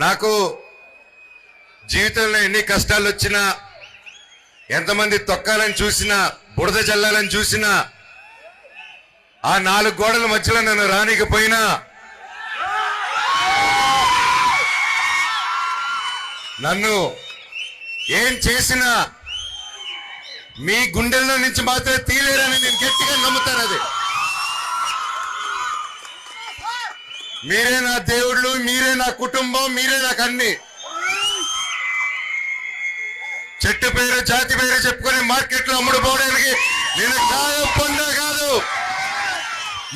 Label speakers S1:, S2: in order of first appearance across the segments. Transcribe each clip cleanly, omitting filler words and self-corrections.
S1: నాకు జీవితంలో ఎన్ని కష్టాలు వచ్చినా, ఎంతమంది తొక్కాలని చూసినా, బురద చల్లాలని చూసినా, ఆ 4 గోడల మధ్యలో నన్ను రానికపోయినా, నన్ను ఏం చేసినా మీ గుండెల్లో నుంచి మాత్రమే తీలేరని నేను గట్టిగా నమ్ముతాను. అది మీరే నా దేవుళ్ళు, మీరే నా కుటుంబం, మీరే నాకు అన్ని. చెట్టు పేరు జాతి పేరు చెప్పుకొని మార్కెట్లో అమ్ముడుపోవడానికి నేను కాయొప్పండా కాదు.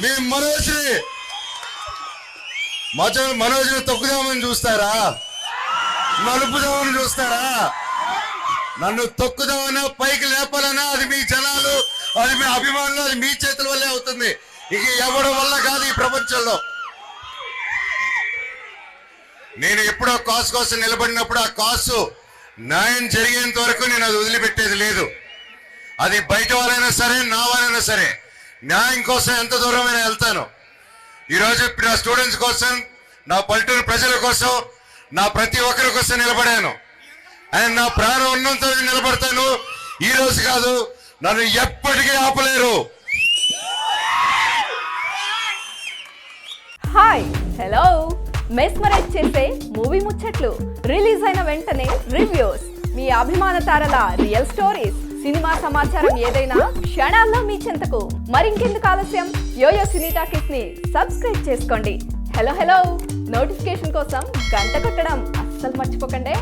S1: మీ మనోజ్ని తొక్కుదామని చూస్తారా? నలుపుదామని చూస్తారా? నన్ను తొక్కుదామన్నా, పైకి లేపాలన్నా అది మీ జనాలు, అది మీ అభిమానులు, అది మీ చేతుల వల్లే అవుతుంది. ఇక ఎవరి వల్ల కాదు ఈ ప్రపంచంలో. నేను ఎప్పుడో కాసు కోసం నిలబడినప్పుడు ఆ కాసు న్యాయం జరిగేంత వరకు నేను అది వదిలిపెట్టేది లేదు. అది బయట వాళ్ళైనా సరే, నా వాళ్ళైనా సరే, న్యాయం కోసం ఎంత దూరమైనా వెళ్తాను. ఈరోజు నా స్టూడెంట్స్ కోసం, నా పల్లెటూరు ప్రజల కోసం, నా ప్రతి ఒక్కరి కోసం నిలబడాను. అండ్ నా ప్రాణం ఉన్నంత నిలబడతాను. ఈ రోజు కాదు, నన్ను ఎప్పటికీ ఆపలేరు.
S2: Hi, hello. మెస్మరైజ్ చేసే మూవీ ముచ్చట్లు, రిలీజ్ అయిన వెంటనే రివ్యూస్, మీ అభిమాన తారల రియల్ స్టోరీస్, సినిమా సమాచారం ఏదైనా క్షణాల్లో మీ చెంతకు. మరింకెందుకు ఆలస్యం, యోయో సినీ టాకీస్ ని సబ్స్క్రైబ్ చేసుకోండి. హలో హలో నోటిఫికేషన్ కోసం గంట కొట్టడం అస్సలు మర్చిపోకండి.